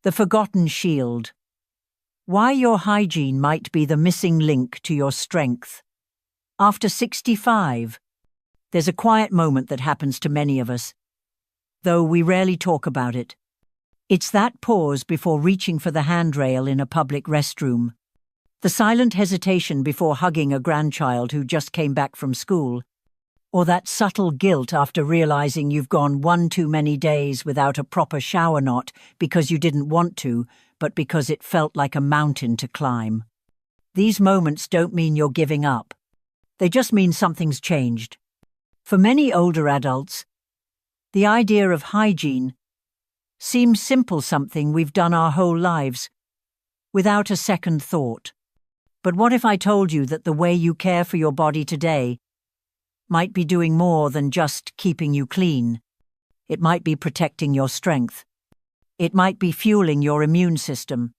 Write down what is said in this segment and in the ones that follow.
The forgotten shield. Why your hygiene might be the missing link to your strength. After 65, there's a quiet moment that happens to many of us, though we rarely talk about it. It's that pause before reaching for the handrail in a public restroom. The silent hesitation before hugging a grandchild who just came back from school. Or that subtle guilt after realizing you've gone one too many days without a proper shower, not because you didn't want to, but because it felt like a mountain to climb. These moments don't mean you're giving up. They just mean something's changed. For many older adults, the idea of hygiene seems simple, something we've done our whole lives, without a second thought. But what if I told you that the way you care for your body today might be doing more than just keeping you clean? It might be protecting your strength. It might be fueling your immune system.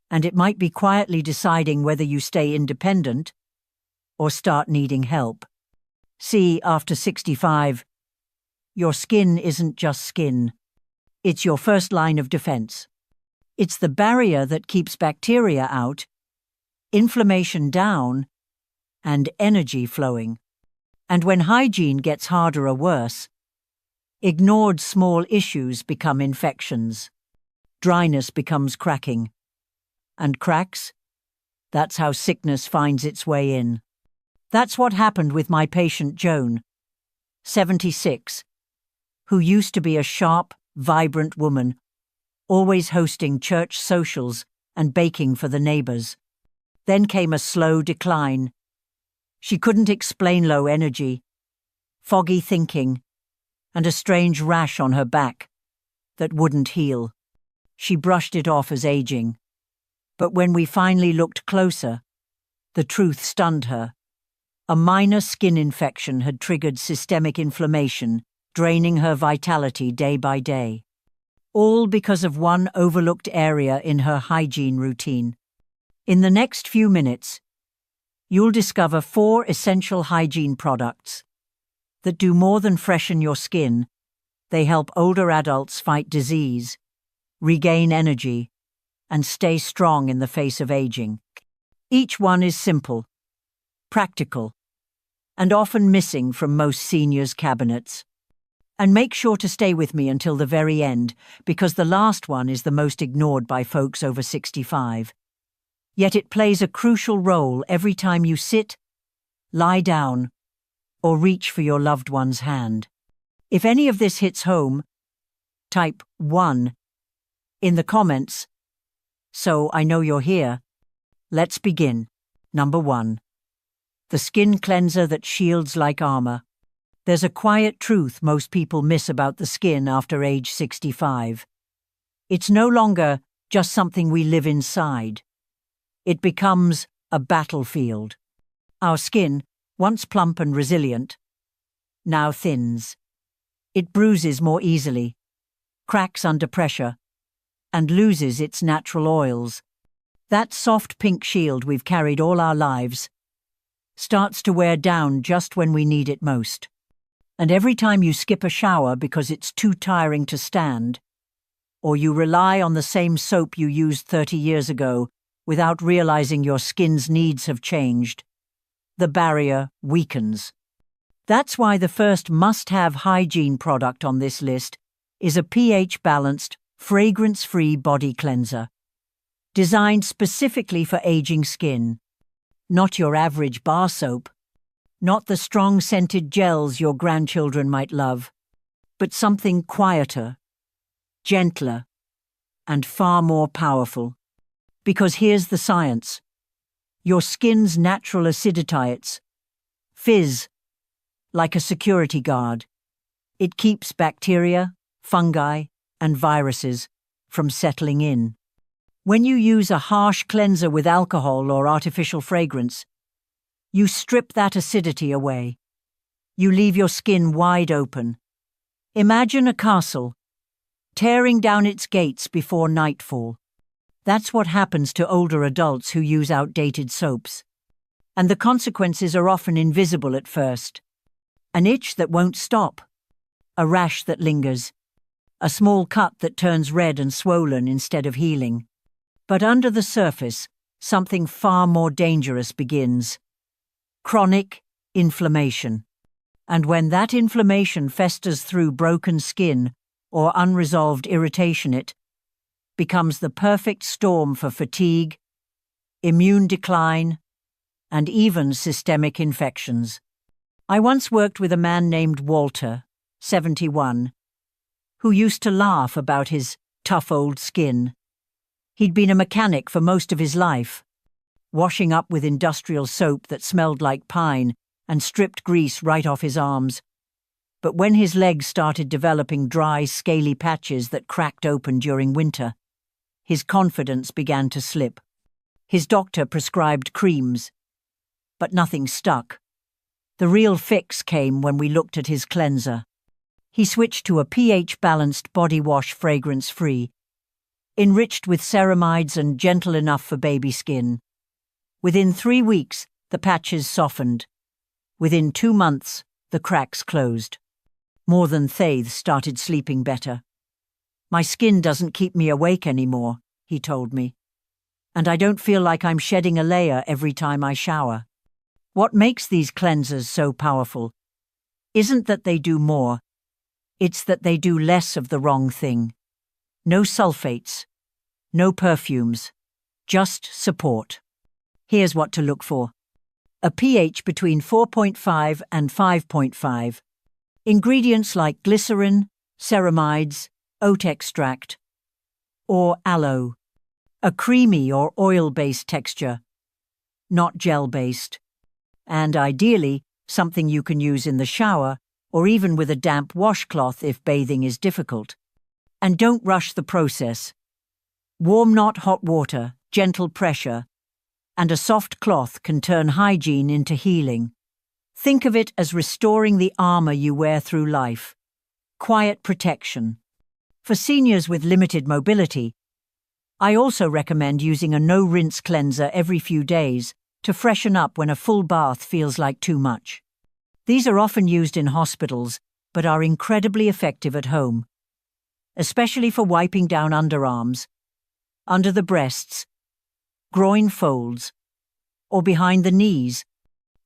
And it might be quietly deciding whether you stay independent or start needing help. See, after 65, your skin isn't just skin. It's your first line of defense. It's the barrier that keeps bacteria out, inflammation down, and energy flowing. And when hygiene gets harder or worse, ignored small issues become infections. Dryness becomes cracking. And cracks? That's how sickness finds its way in. That's what happened with my patient Joan, 76, who used to be a sharp, vibrant woman, always hosting church socials and baking for the neighbors. Then came a slow decline. She couldn't explain low energy, foggy thinking, and a strange rash on her back that wouldn't heal. She brushed it off as aging. But when we finally looked closer, the truth stunned her. A minor skin infection had triggered systemic inflammation, draining her vitality day by day. All because of one overlooked area in her hygiene routine. In the next few minutes, you'll discover 4 essential hygiene products that do more than freshen your skin. They help older adults fight disease, regain energy, and stay strong in the face of aging. Each one is simple, practical, and often missing from most seniors' cabinets. And make sure to stay with me until the very end, because the last one is the most ignored by folks over 65. Yet it plays a crucial role every time you sit, lie down, or reach for your loved one's hand. If any of this hits home, type 1 in the comments so I know you're here. Let's begin. Number 1. The skin cleanser that shields like armor. There's a quiet truth most people miss about the skin after age 65. It's no longer just something we live inside. It becomes a battlefield. Our skin, once plump and resilient, now thins. It bruises more easily, cracks under pressure, and loses its natural oils. That soft pink shield we've carried all our lives starts to wear down just when we need it most. And every time you skip a shower because it's too tiring to stand, or you rely on the same soap you used 30 years ago without realizing your skin's needs have changed, the barrier weakens. That's why the first must-have hygiene product on this list is a pH-balanced, fragrance-free body cleanser, designed specifically for aging skin. Not your average bar soap, not the strong scented gels your grandchildren might love, but something quieter, gentler, and far more powerful. Because here's the science. Your skin's natural aciditiates fizz like a security guard. It keeps bacteria, fungi, and viruses from settling in. When you use a harsh cleanser with alcohol or artificial fragrance, you strip that acidity away. You leave your skin wide open. Imagine a castle, tearing down its gates before nightfall. That's what happens to older adults who use outdated soaps. And the consequences are often invisible at first. An itch that won't stop. A rash that lingers. a small cut that turns red and swollen instead of healing. But under the surface, something far more dangerous begins. Chronic inflammation. And when that inflammation festers through broken skin or unresolved irritation, it becomes the perfect storm for fatigue, immune decline, and even systemic infections. I once worked with a man named Walter, 71, who used to laugh about his tough old skin. He'd been a mechanic for most of his life, washing up with industrial soap that smelled like pine and stripped grease right off his arms. But when his legs started developing dry, scaly patches that cracked open during winter, his confidence began to slip. His doctor prescribed creams, but nothing stuck. The real fix came when we looked at his cleanser. He switched to a pH-balanced body wash, fragrance-free, enriched with ceramides and gentle enough for baby skin. Within 3 weeks, the patches softened. Within 2 months, the cracks closed. More than Thaith started sleeping better. "My skin doesn't keep me awake anymore," he told me. "And I don't feel like I'm shedding a layer every time I shower." What makes these cleansers so powerful isn't that they do more, it's that they do less of the wrong thing. No sulfates, no perfumes, just support. Here's what to look for. A pH between 4.5 and 5.5. Ingredients like glycerin, ceramides, oat extract, or aloe. A creamy or oil-based texture, not gel-based. And ideally, something you can use in the shower or even with a damp washcloth if bathing is difficult. And don't rush the process. Warm, not hot water, gentle pressure, and a soft cloth can turn hygiene into healing. Think of it as restoring the armor you wear through life. Quiet protection. For seniors with limited mobility, I also recommend using a no-rinse cleanser every few days to freshen up when a full bath feels like too much. These are often used in hospitals, but are incredibly effective at home, especially for wiping down underarms, under the breasts, groin folds, or behind the knees,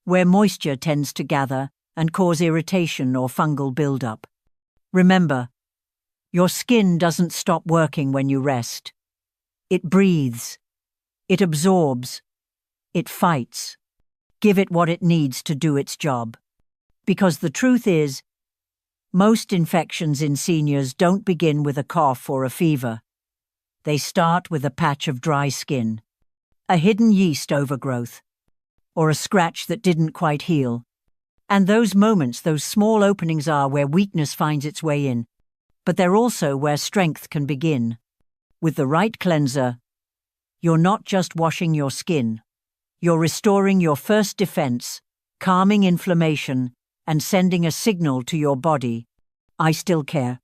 where moisture tends to gather and cause irritation or fungal buildup. Remember, your skin doesn't stop working when you rest. It breathes. It absorbs. It fights. Give it what it needs to do its job. Because the truth is, most infections in seniors don't begin with a cough or a fever. They start with a patch of dry skin, a hidden yeast overgrowth, or a scratch that didn't quite heal. And those moments, those small openings are where weakness finds its way in, but they're also where strength can begin. With the right cleanser, you're not just washing your skin. You're restoring your first defense, calming inflammation, and sending a signal to your body. I still care.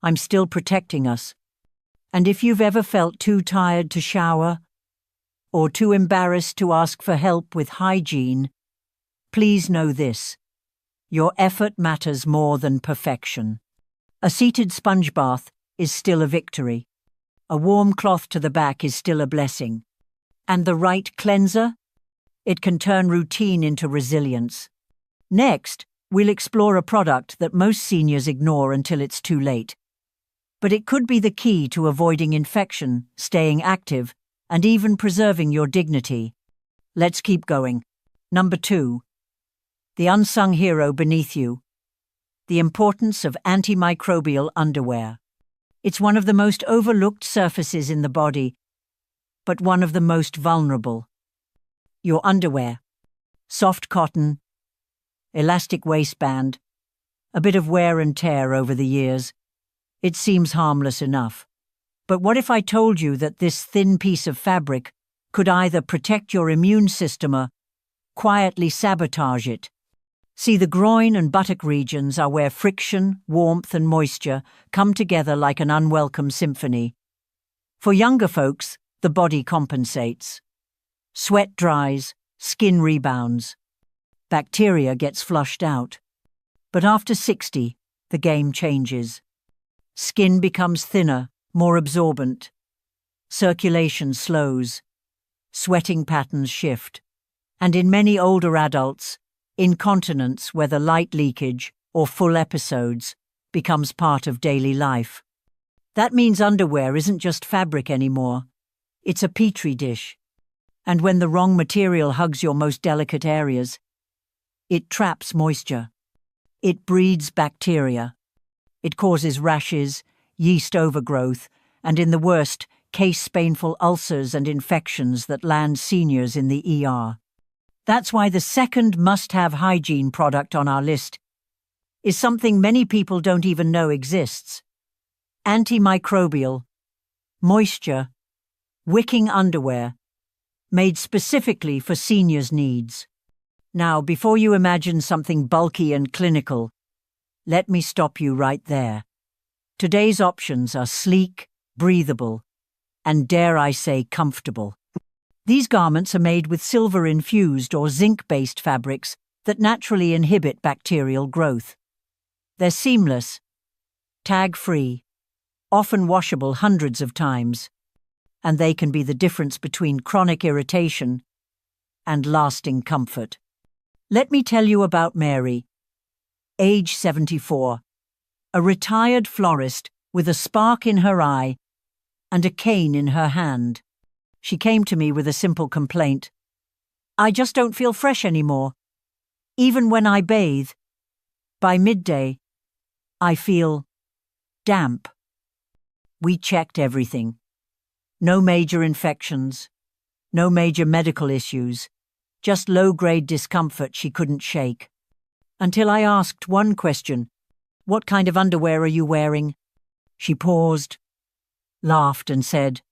I'm still protecting us. And if you've ever felt too tired to shower, or too embarrassed to ask for help with hygiene, please know this: your effort matters more than perfection. A seated sponge bath is still a victory. A warm cloth to the back is still a blessing. And the right cleanser? It can turn routine into resilience. Next, we'll explore a product that most seniors ignore until it's too late. But it could be the key to avoiding infection, staying active, and even preserving your dignity. Let's keep going. Number 2. The unsung hero beneath you. The importance of antimicrobial underwear. It's one of the most overlooked surfaces in the body, but one of the most vulnerable. Your underwear. Soft cotton, elastic waistband, a bit of wear and tear over the years. It seems harmless enough. But what if I told you that this thin piece of fabric could either protect your immune system or quietly sabotage it? See, the groin and buttock regions are where friction, warmth, and moisture come together like an unwelcome symphony. For younger folks, the body compensates. Sweat dries, skin rebounds. Bacteria gets flushed out. But after 60, the game changes. Skin becomes thinner, more absorbent. Circulation slows. Sweating patterns shift. And in many older adults, incontinence, whether light leakage or full episodes, becomes part of daily life. That means underwear isn't just fabric anymore. It's a petri dish. And when the wrong material hugs your most delicate areas, it traps moisture. It breeds bacteria. It causes rashes, yeast overgrowth, and in the worst case, painful ulcers and infections that land seniors in the ER. That's why the second must-have hygiene product on our list is something many people don't even know exists. Antimicrobial, moisture, wicking underwear, made specifically for seniors' needs. Now, before you imagine something bulky and clinical, let me stop you right there. Today's options are sleek, breathable, and dare I say comfortable. These garments are made with silver-infused or zinc-based fabrics that naturally inhibit bacterial growth. They're seamless, tag-free, often washable hundreds of times, and they can be the difference between chronic irritation and lasting comfort. Let me tell you about Mary, age 74, a retired florist with a spark in her eye and a cane in her hand. She came to me with a simple complaint. I just don't feel fresh anymore. Even when I bathe, by midday, I feel damp. We checked everything. No major infections, no major medical issues, just low-grade discomfort she couldn't shake. Until I asked one question, "What kind of underwear are you wearing?" She paused, laughed and said,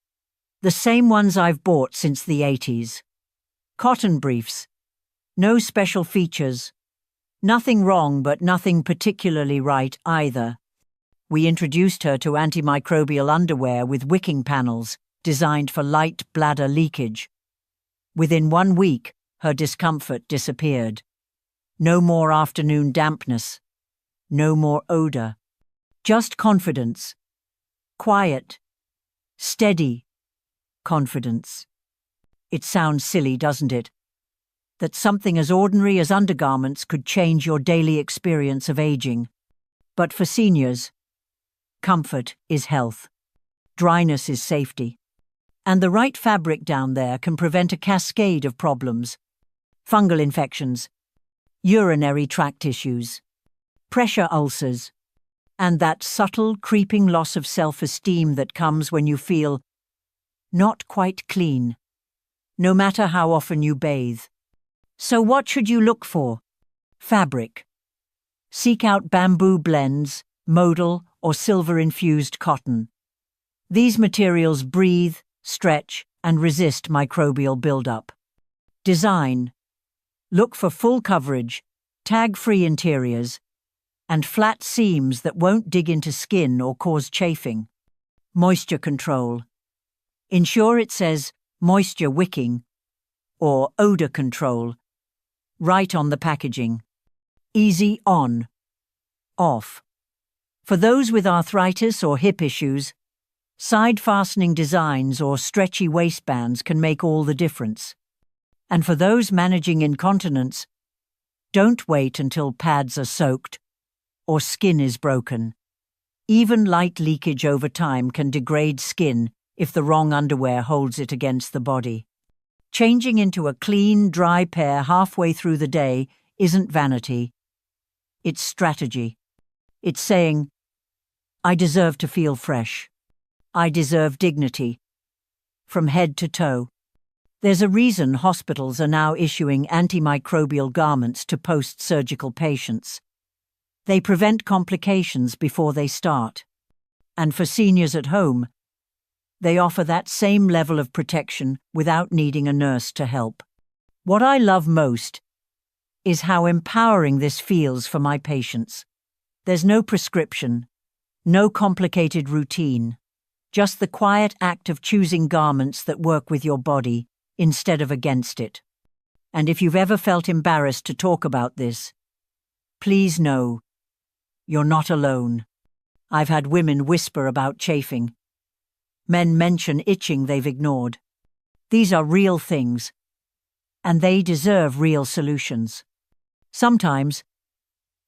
"The same ones I've bought since the 80s. Cotton briefs. No special features. Nothing wrong, but nothing particularly right either." We introduced her to antimicrobial underwear with wicking panels designed for light bladder leakage. Within 1 week, her discomfort disappeared. No more afternoon dampness. No more odor. Just confidence. Quiet. Steady. Confidence. It sounds silly, doesn't it? That something as ordinary as undergarments could change your daily experience of aging. But for seniors, comfort is health. Dryness is safety. And the right fabric down there can prevent a cascade of problems. Fungal infections, urinary tract issues, pressure ulcers, and that subtle, creeping loss of self-esteem that comes when you feel not quite clean, no matter how often you bathe. So what should you look for? Fabric. Seek out bamboo blends, modal or silver-infused cotton. These materials breathe, stretch, and resist microbial buildup. Design. Look for full coverage, tag-free interiors, and flat seams that won't dig into skin or cause chafing. Moisture control. Ensure it says moisture wicking or odor control right on the packaging. Easy on, off. For those with arthritis or hip issues, side fastening designs or stretchy waistbands can make all the difference. And for those managing incontinence, don't wait until pads are soaked or skin is broken. Even light leakage over time can degrade skin if the wrong underwear holds it against the body. Changing into a clean, dry pair halfway through the day isn't vanity. It's strategy. It's saying, I deserve to feel fresh. I deserve dignity. From head to toe. There's a reason hospitals are now issuing antimicrobial garments to post-surgical patients. They prevent complications before they start. And for seniors at home, they offer that same level of protection without needing a nurse to help. What I love most is how empowering this feels for my patients. There's no prescription, no complicated routine, just the quiet act of choosing garments that work with your body instead of against it. And if you've ever felt embarrassed to talk about this, please know you're not alone. I've had women whisper about chafing. Men mention itching they've ignored. These are real things, and they deserve real solutions. Sometimes,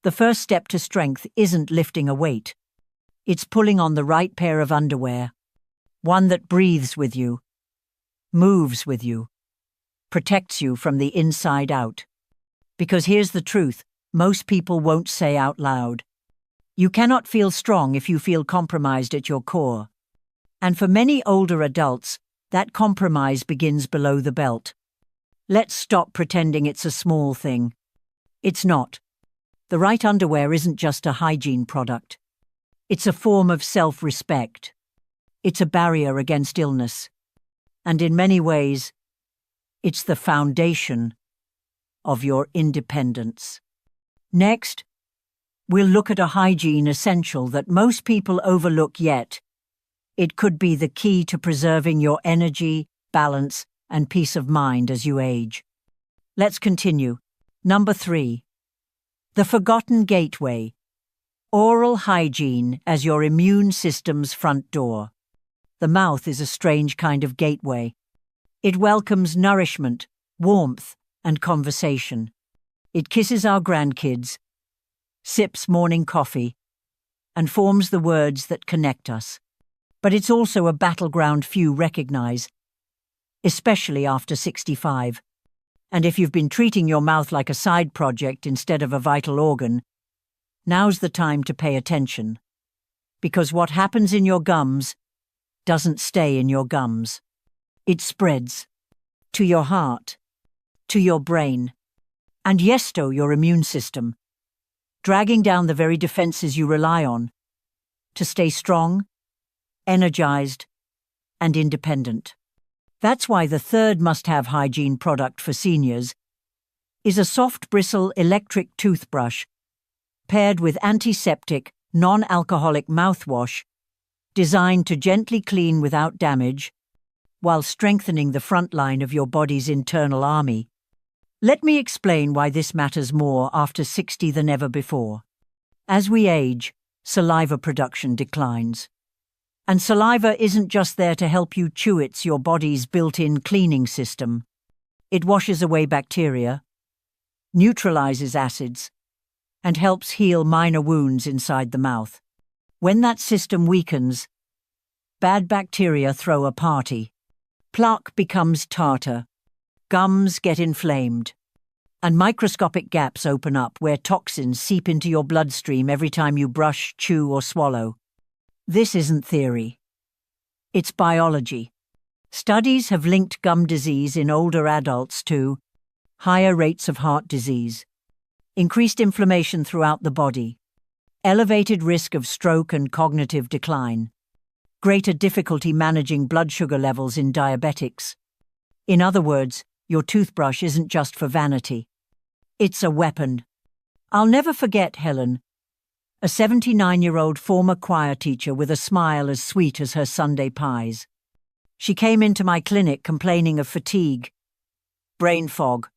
the first step to strength isn't lifting a weight. It's pulling on the right pair of underwear, one that breathes with you, moves with you, protects you from the inside out. Because here's the truth, most people won't say out loud. You cannot feel strong if you feel compromised at your core. And for many older adults, that compromise begins below the belt. Let's stop pretending it's a small thing. It's not. The right underwear isn't just a hygiene product. It's a form of self-respect. It's a barrier against illness. And in many ways, it's the foundation of your independence. Next, we'll look at a hygiene essential that most people overlook, yet it could be the key to preserving your energy, balance, and peace of mind as you age. Let's continue. Number 3. The forgotten gateway. Oral hygiene as your immune system's front door. The mouth is a strange kind of gateway. It welcomes nourishment, warmth, and conversation. It kisses our grandkids, sips morning coffee, and forms the words that connect us. But it's also a battleground few recognize, especially after 65. And if you've been treating your mouth like a side project instead of a vital organ, now's the time to pay attention. Because what happens in your gums doesn't stay in your gums. It spreads to your heart, to your brain, and yes, to your immune system, dragging down the very defenses you rely on to stay strong, energized, and independent. That's why the third must-have hygiene product for seniors is a soft bristle electric toothbrush paired with antiseptic, non-alcoholic mouthwash designed to gently clean without damage while strengthening the front line of your body's internal army. Let me explain why this matters more after 60 than ever before. As we age, saliva production declines. And saliva isn't just there to help you chew, it's your body's built-in cleaning system. It washes away bacteria, neutralizes acids, and helps heal minor wounds inside the mouth. When that system weakens, bad bacteria throw a party. Plaque becomes tartar, gums get inflamed, and microscopic gaps open up where toxins seep into your bloodstream every time you brush, chew, or swallow. This isn't theory. It's biology. Studies have linked gum disease in older adults to higher rates of heart disease, increased inflammation throughout the body, elevated risk of stroke and cognitive decline, greater difficulty managing blood sugar levels in diabetics. In other words, your toothbrush isn't just for vanity. It's a weapon. I'll never forget Helen, a 79-year-old former choir teacher with a smile as sweet as her Sunday pies. She came into my clinic complaining of fatigue, brain fog,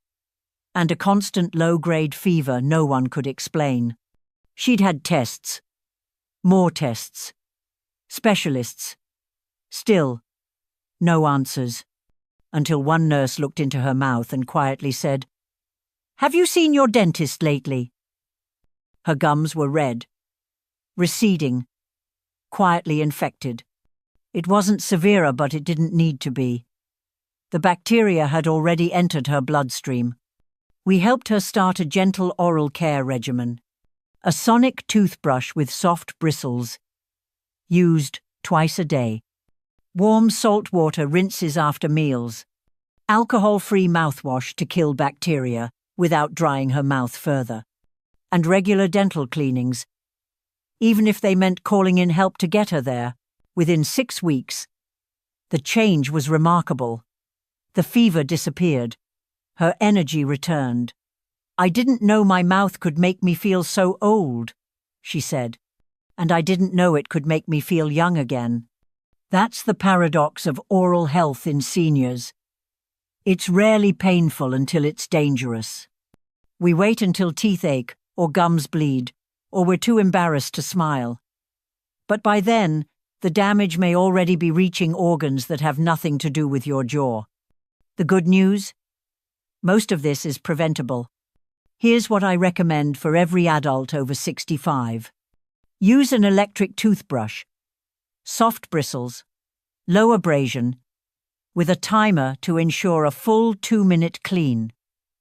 and a constant low-grade fever no one could explain. She'd had tests, more tests, specialists. Still, no answers, until one nurse looked into her mouth and quietly said, "Have you seen your dentist lately?" Her gums were red, receding, quietly infected. It wasn't severe, but it didn't need to be. The bacteria had already entered her bloodstream. We helped her start a gentle oral care regimen, a sonic toothbrush with soft bristles, used twice a day. Warm salt water rinses after meals, alcohol-free mouthwash to kill bacteria without drying her mouth further, and regular dental cleanings. Even if they meant calling in help to get her there, within 6 weeks, the change was remarkable. The fever disappeared. Her energy returned. "I didn't know my mouth could make me feel so old," she said, "and I didn't know it could make me feel young again." That's the paradox of oral health in seniors. It's rarely painful until it's dangerous. We wait until teeth ache or gums bleed, or we're too embarrassed to smile. But by then, the damage may already be reaching organs that have nothing to do with your jaw. The good news? Most of this is preventable. Here's what I recommend for every adult over 65. Use an electric toothbrush, soft bristles, low abrasion, with a timer to ensure a full 2-minute clean.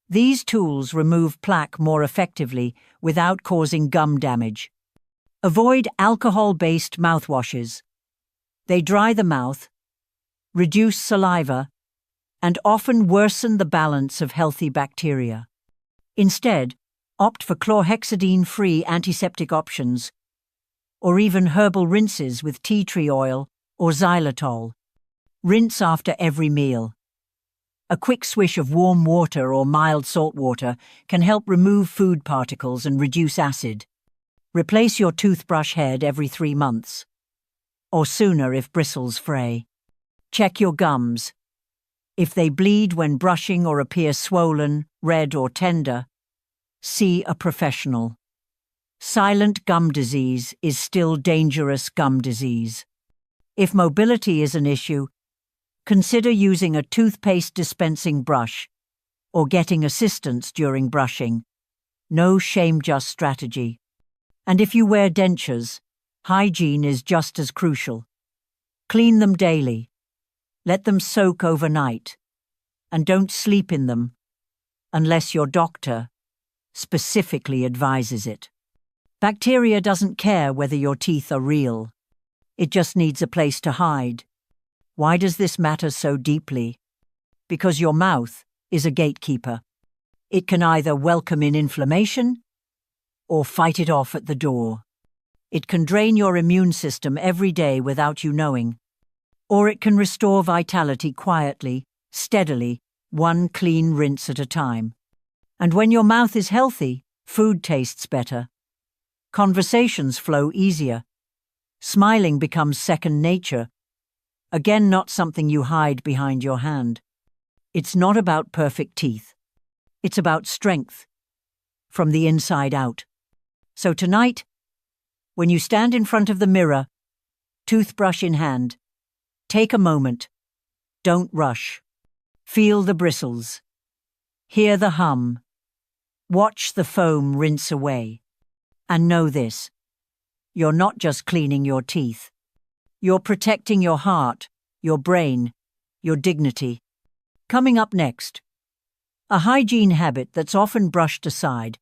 These tools remove plaque more effectively without causing gum damage. Avoid alcohol-based mouthwashes. They dry the mouth, reduce saliva, and often worsen the balance of healthy bacteria. Instead, opt for chlorhexidine-free antiseptic options, or even herbal rinses with tea tree oil or xylitol. Rinse after every meal. A quick swish of warm water or mild salt water can help remove food particles and reduce acid. Replace your toothbrush head every 3 months, or sooner if bristles fray. Check your gums. If they bleed when brushing or appear swollen, red, or tender, see a professional. Silent gum disease is still dangerous gum disease. If mobility is an issue, consider using a toothpaste dispensing brush or getting assistance during brushing. No shame, just strategy. And if you wear dentures, hygiene is just as crucial. Clean them daily. Let them soak overnight. And don't sleep in them unless your doctor specifically advises it. Bacteria doesn't care whether your teeth are real. It just needs a place to hide. Why does this matter so deeply? Because your mouth is a gatekeeper. It can either welcome in inflammation or fight it off at the door. It can drain your immune system every day without you knowing. Or it can restore vitality quietly, steadily, one clean rinse at a time. And when your mouth is healthy, food tastes better. Conversations flow easier. Smiling becomes second nature. Again, not something you hide behind your hand. It's not about perfect teeth. It's about strength, from the inside out. So tonight, when you stand in front of the mirror, toothbrush in hand, take a moment. Don't rush. Feel the bristles. Hear the hum. Watch the foam rinse away. And know this: you're not just cleaning your teeth. You're protecting your heart, your brain, your dignity. Coming up next, a hygiene habit that's often brushed aside,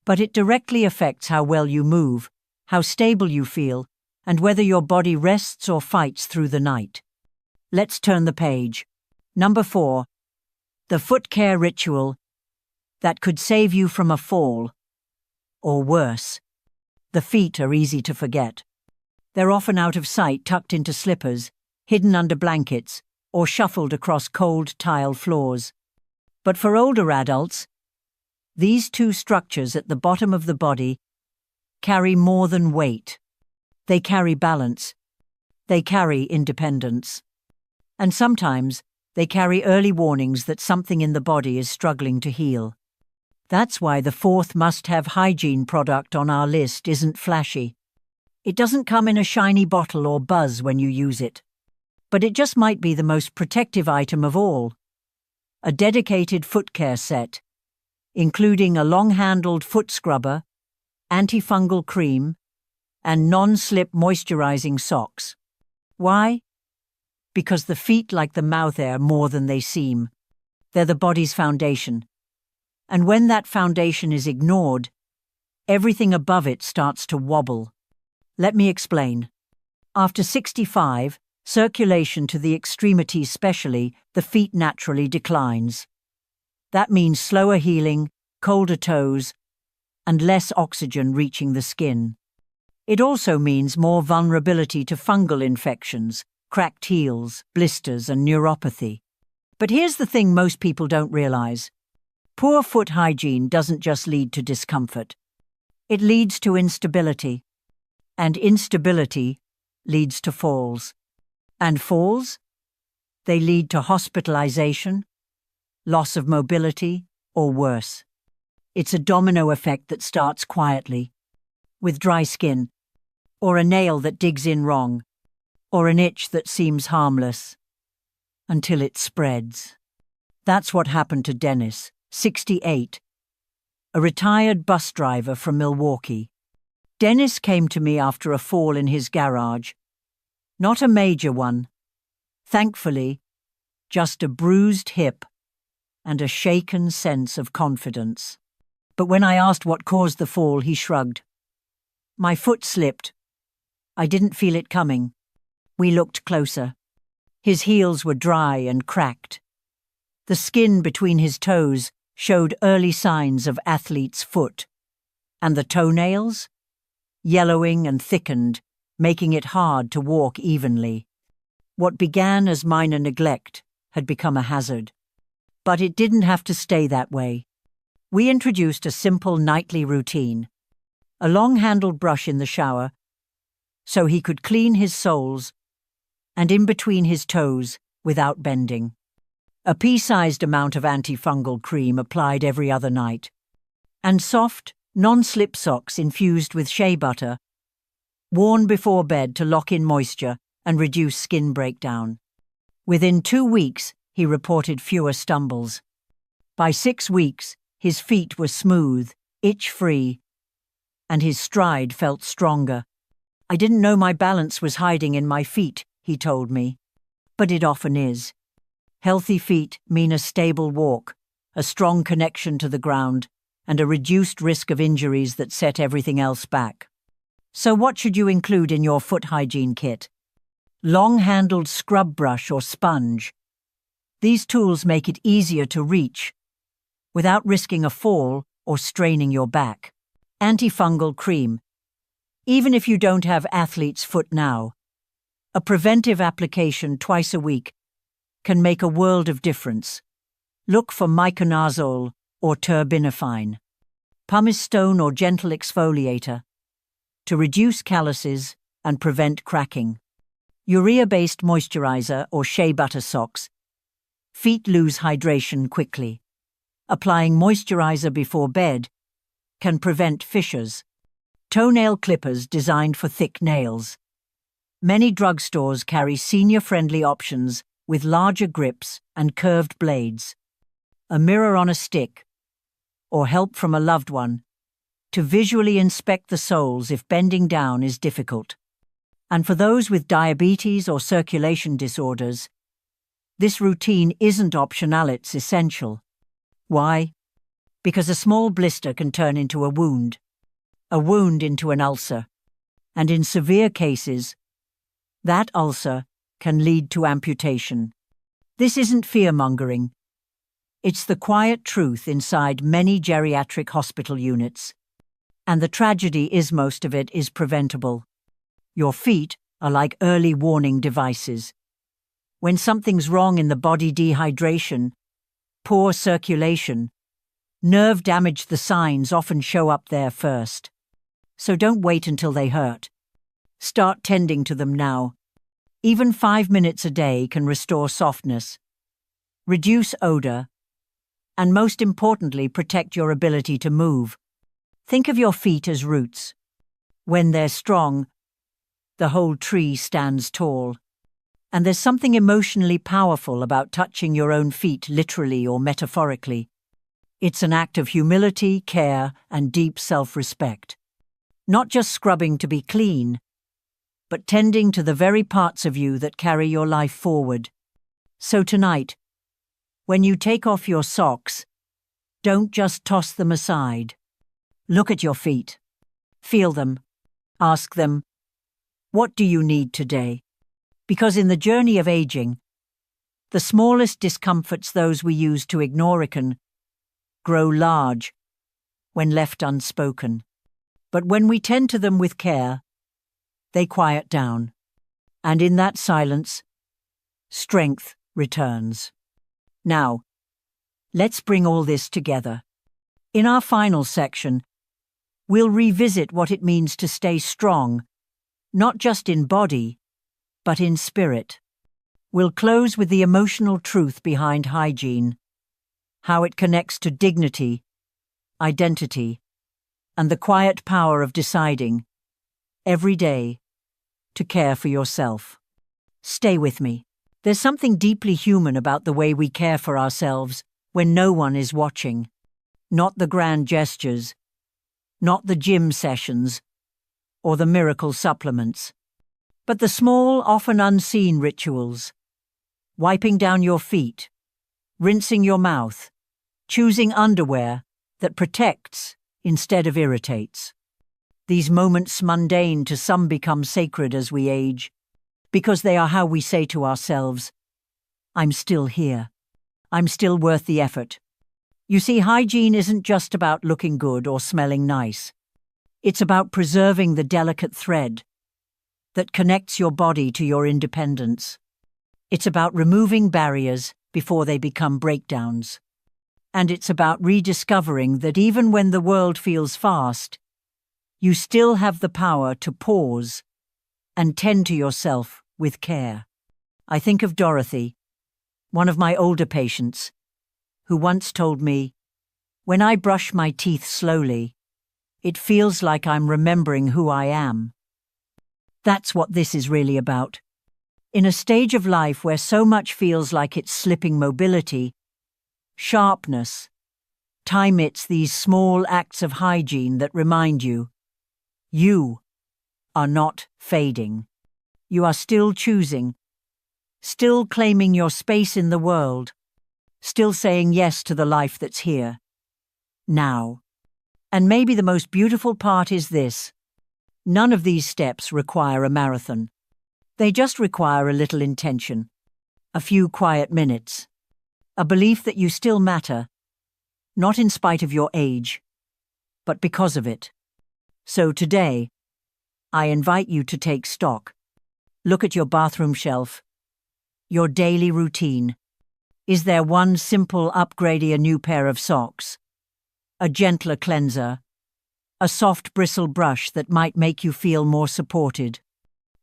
but it directly affects how well you move, how stable you feel, and whether your body rests or fights through the night. Let's turn the page. Number 4. The foot care ritual that could save you from a fall. Or worse. The feet are easy to forget. They're often out of sight, tucked into slippers, hidden under blankets, or shuffled across cold tile floors. But for older adults, these two structures at the bottom of the body carry more than weight. They carry balance. They carry independence. And sometimes they carry early warnings that something in the body is struggling to heal. That's why the 4th must-have hygiene product on our list isn't flashy. It doesn't come in a shiny bottle or buzz when you use it. But it just might be the most protective item of all. A dedicated foot care set, including a long-handled foot scrubber, antifungal cream, and non-slip moisturizing socks. Why? Because the feet like the mouth air more than they seem. They're the body's foundation. And when that foundation is ignored, everything above it starts to wobble. Let me explain. After 65, circulation to the extremities, especially the feet, naturally declines. That means slower healing, colder toes, and less oxygen reaching the skin. It also means more vulnerability to fungal infections, cracked heels, blisters, and neuropathy. But here's the thing most people don't realize. Poor foot hygiene doesn't just lead to discomfort. It leads to instability. And instability leads to falls. And falls? They lead to hospitalization, loss of mobility, or worse. It's a domino effect that starts quietly, with dry skin, or a nail that digs in wrong, or an itch that seems harmless, until it spreads. That's what happened to Dennis, 68, a retired bus driver from Milwaukee. Dennis came to me after a fall in his garage. Not a major one. Thankfully, just a bruised hip and a shaken sense of confidence. But when I asked what caused the fall, he shrugged. My foot slipped. I didn't feel it coming. We looked closer. His heels were dry and cracked. The skin between his toes showed early signs of athlete's foot. And the toenails? Yellowing and thickened, making it hard to walk evenly. What began as minor neglect had become a hazard. But it didn't have to stay that way. We introduced a simple nightly routine. A long-handled brush in the shower, so he could clean his soles and in between his toes without bending. A pea-sized amount of antifungal cream applied every other night. And soft, non-slip socks infused with shea butter, worn before bed to lock in moisture and reduce skin breakdown. Within 2 weeks, he reported fewer stumbles. By 6 weeks, his feet were smooth, itch-free, and his stride felt stronger. I didn't know my balance was hiding in my feet, he told me. But it often is. Healthy feet mean a stable walk, a strong connection to the ground, and a reduced risk of injuries that set everything else back. So what should you include in your foot hygiene kit? Long-handled scrub brush or sponge. These tools make it easier to reach, without risking a fall or straining your back. Antifungal cream. Even if you don't have athlete's foot now, a preventive application twice a week can make a world of difference. Look for miconazole or terbinafine. Pumice stone or gentle exfoliator to reduce calluses and prevent cracking. Urea-based moisturizer or shea butter socks. Feet lose hydration quickly. Applying moisturizer before bed can prevent fissures. Toenail clippers designed for thick nails. Many drugstores carry senior-friendly options with larger grips and curved blades. A mirror on a stick, or help from a loved one, to visually inspect the soles if bending down is difficult. And for those with diabetes or circulation disorders, this routine isn't optional, it's essential. Why? Because a small blister can turn into a wound into an ulcer, and in severe cases, that ulcer can lead to amputation. This isn't fear-mongering. It's the quiet truth inside many geriatric hospital units. And the tragedy is most of it is preventable. Your feet are like early warning devices. When something's wrong in the body, dehydration, poor circulation, nerve damage, the signs often show up there first. So don't wait until they hurt. Start tending to them now. Even 5 minutes a day can restore softness, reduce odor, and most importantly, protect your ability to move. Think of your feet as roots. When they're strong, the whole tree stands tall. And there's something emotionally powerful about touching your own feet, literally or metaphorically. It's an act of humility, care, and deep self-respect. Not just scrubbing to be clean, but tending to the very parts of you that carry your life forward. So tonight, when you take off your socks, don't just toss them aside. Look at your feet. Feel them. Ask them, what do you need today? Because in the journey of aging, the smallest discomforts, those we use to ignore, can grow large when left unspoken. But when we tend to them with care, they quiet down. And in that silence, strength returns. Now, let's bring all this together. In our final section, we'll revisit what it means to stay strong, not just in body, but in spirit. We'll close with the emotional truth behind hygiene, how it connects to dignity, identity, and the quiet power of deciding, every day, to care for yourself. Stay with me. There's something deeply human about the way we care for ourselves when no one is watching. Not the grand gestures, not the gym sessions, or the miracle supplements, but the small, often unseen rituals. Wiping down your feet, rinsing your mouth, choosing underwear that protects instead of irritates. These moments, mundane to some, become sacred as we age, because they are how we say to ourselves, "I'm still here. I'm still worth the effort." You see, hygiene isn't just about looking good or smelling nice. It's about preserving the delicate thread that connects your body to your independence. It's about removing barriers before they become breakdowns. And it's about rediscovering that even when the world feels fast, you still have the power to pause and tend to yourself with care. I think of Dorothy, one of my older patients, who once told me, "When I brush my teeth slowly, it feels like I'm remembering who I am." That's what this is really about. In a stage of life where so much feels like it's slipping mobility, sharpness, time it's these small acts of hygiene that remind you, you are not fading. You are still choosing, still claiming your space in the world, still saying yes to the life that's here, now. And maybe the most beautiful part is this: none of these steps require a marathon. They just require a little intention, a few quiet minutes, a belief that you still matter, not in spite of your age, but because of it. So today, I invite you to take stock. Look at your bathroom shelf, your daily routine. Is there one simple upgrade, a new pair of socks, a gentler cleanser, a soft bristle brush that might make you feel more supported?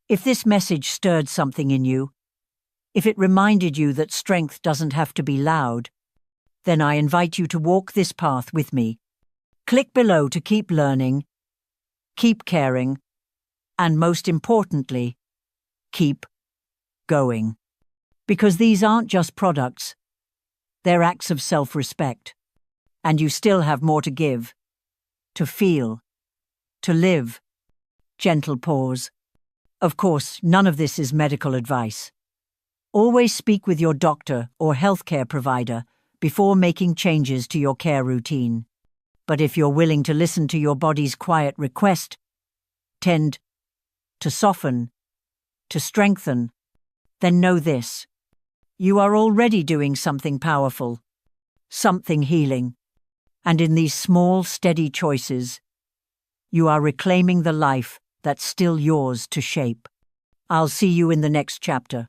If this message stirred something in you, if it reminded you that strength doesn't have to be loud, then I invite you to walk this path with me. Click below to keep learning, keep caring, and most importantly, keep going. Because these aren't just products, they're acts of self-respect. And you still have more to give, to feel, to live. Gentle pause. Of course, none of this is medical advice. Always speak with your doctor or healthcare provider before making changes to your care routine. But if you're willing to listen to your body's quiet request, tend to soften, to strengthen, then know this: you are already doing something powerful, something healing. And in these small, steady choices, you are reclaiming the life that's still yours to shape. I'll see you in the next chapter.